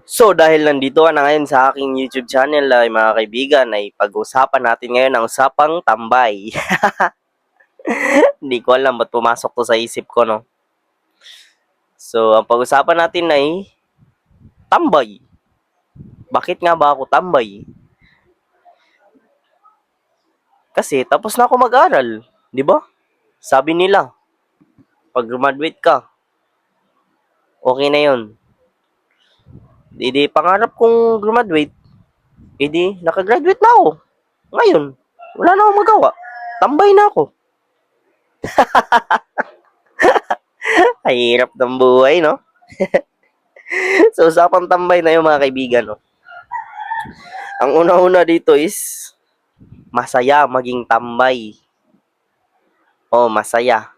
So, dahil nandito ka na ngayon sa aking YouTube channel ay mga kaibigan, ay pag-usapan natin ngayon ang usapang tambay. Hindi ko alam ba't pumasok to sa isip ko, no? So, ang pag-usapan natin ay tambay. Bakit nga ba ako tambay? Kasi tapos na ako mag-aral, di ba? Sabi nila, pag graduate ka, okay na yon. Hindi, pangarap kong graduate, hindi, nakagraduate na ako. Ngayon, wala na akong magawa. Tambay na ako. Ay, hirap ng buhay, no? So, usapang tambay na yung mga kaibigan, no? Ang una-una dito is, masaya maging tambay. Oh, masaya.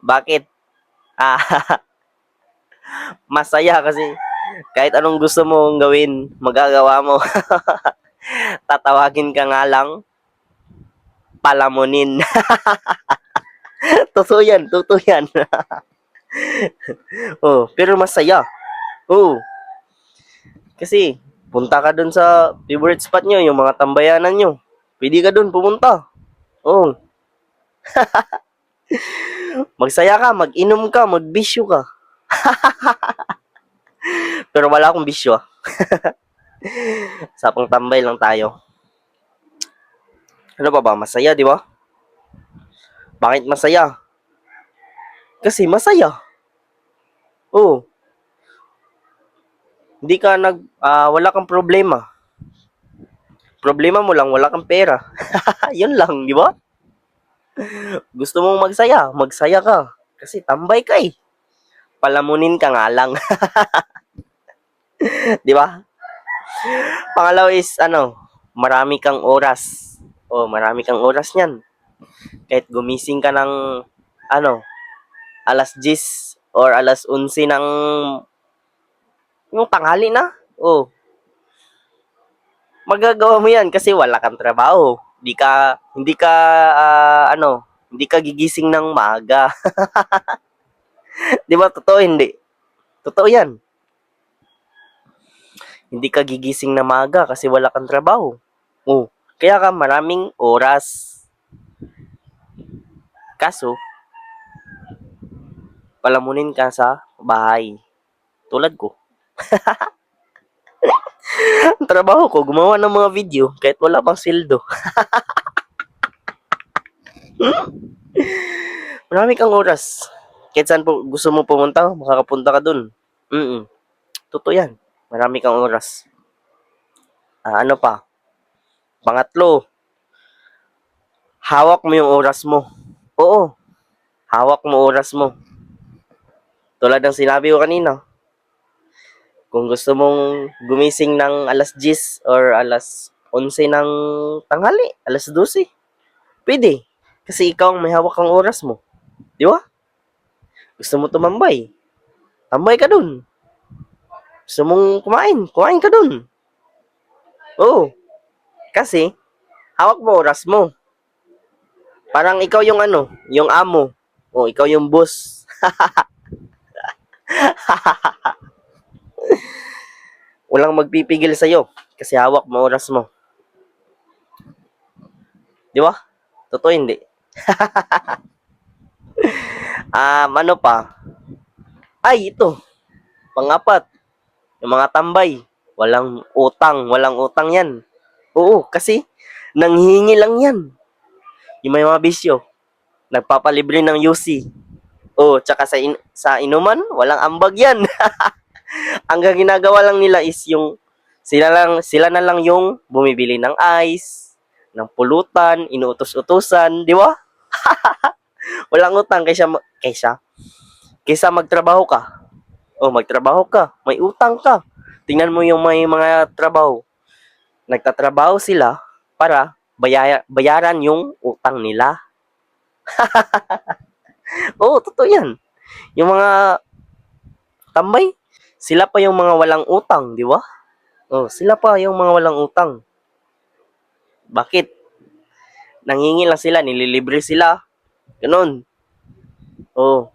Bakit? Ah, masaya kasi kahit anong gusto mong gawin, magagawa mo. Tatawagin ka nga lang, palamunin. Totoo yan, totoo yan. Oh, pero masaya. Oh, kasi punta ka dun sa favorite spot nyo, yung mga tambayanan nyo. Pwede ka dun pumunta. Oh, magsaya ka, mag-inom ka, magbisyo ka. Pero wala akong bisyo. Sapang tambay lang tayo. Ano pa ba? Masaya, di ba? Bakit masaya? Kasi masaya. Oh, hindi ka wala kang problema. Problema mo lang, wala kang pera. Yun lang, di ba? Gusto mong magsaya, magsaya ka. Kasi tambay ka eh. Palamunin ka nga lang. Di ba? Pangalawa is, marami kang oras. Oh, marami kang oras niyan. Kahit gumising ka ng, alas 10 or alas 11 ng yung tanghali na. Oh, magagawa mo yan kasi wala kang trabaho. Hindi ka gigising ng maaga. Di ba? Totoo, hindi. Totoo yan. Hindi ka gigising na maaga kasi wala kang trabaho. Oh, kaya ka maraming oras. Kaso, palamunin ka sa bahay. Tulad ko. Ang trabaho ko, gumawa ng mga video kahit wala pang sildo. Marami kang oras. Kahit saan po gusto mo pumunta, makakapunta ka dun. Totoo yan. Marami kang oras. Ano pa? Pangatlo, hawak mo yung oras mo. Oo, hawak mo oras mo. Tulad ng sinabi ko kanina, kung gusto mong gumising ng alas 10 or alas 11 ng tanghali, alas 12, pwede. Kasi ikaw ang may hawak ang oras mo. Di ba? Gusto mo tumambay, tambay ka dun. Gusto mong kumain, kumain ka dun. Oo, kasi hawak mo oras mo. Parang ikaw yung yung amo. O, ikaw yung boss. Walang magpipigil sa'yo kasi hawak mo oras mo. Di ba? Totoo hindi. Ano pa? Ay, ito. Pangapat. Yung mga tambay. Walang utang yan. Oo, kasi nanghihingi lang yan. Yung may mga bisyo. Nagpapalibre ng UC. Oo, tsaka sa inuman, walang ambag yan. Ang ginagawa lang nila is yung sila na lang yung bumibili ng ice, ng pulutan, inuutos-utusan, di ba? Walang utang kaysa magtrabaho ka. Oh, magtrabaho ka, may utang ka. Tingnan mo yung may mga trabaho. Nagtatrabaho sila para bayaran yung utang nila. Oo, totoo yan. Yung mga tambay, sila pa yung mga walang utang, di ba? Oh, sila pa yung mga walang utang. Bakit? Nangingi lang sila, nililibre sila. Ganun. Oh.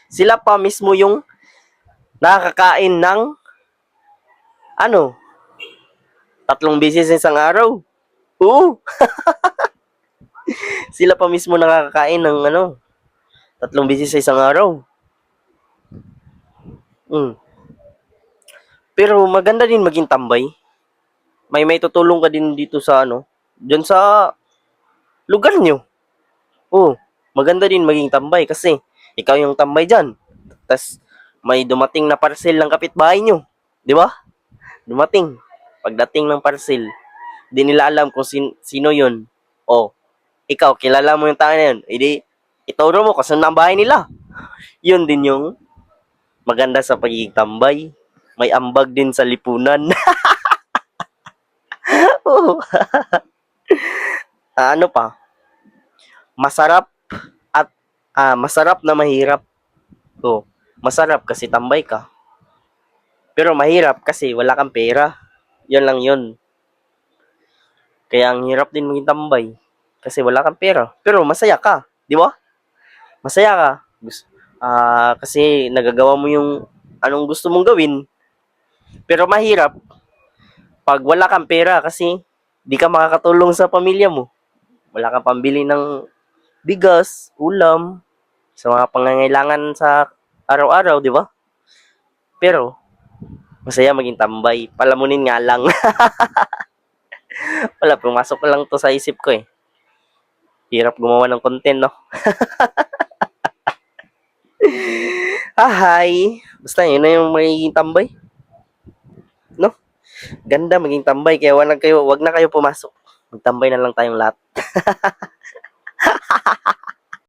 Sila pa mismo yung nakakain ng Ano? 3 beses sa isang araw? Oo. Sila pa mismo nakakakain ng 3 beses sa isang araw. Mm. Pero maganda din maging tambay. May tutulong ka din dito sa diyan sa lugar nyo. Oo. Maganda din maging tambay kasi ikaw yung tambay diyan. Tas may dumating na parcel ng kapitbahay nyo. Di ba? Dumating. Pagdating ng parcel, di nila alam kung sino yun. O, ikaw, kilala mo yung tao na yun. Hindi, ituro mo kung saan ang bahay nila. Yun din yung maganda sa pagiging tambay. May ambag din sa lipunan. Oo. Ano pa? Masarap at masarap na mahirap. Oo. Masarap kasi tambay ka. Pero mahirap kasi wala kang pera. Yun lang yun. Kaya ang hirap din maging tambay. Kasi wala kang pera. Pero masaya ka. Di ba? Masaya ka. Kasi nagagawa mo yung anong gusto mong gawin. Pero mahirap pag wala kang pera kasi di ka makakatulong sa pamilya mo. Wala kang pambili ng bigas, ulam, sa mga pangangailangan sa araw-araw, di ba? Pero, masaya maging tambay. Palamunin nga lang. Wala, pumasok lang to sa isip ko eh. Hirap gumawa ng content, no? Hi! Basta yun na yung magiging tambay. No? Ganda maging tambay. Kaya wag na kayo pumasok. Magtambay na lang tayong lahat.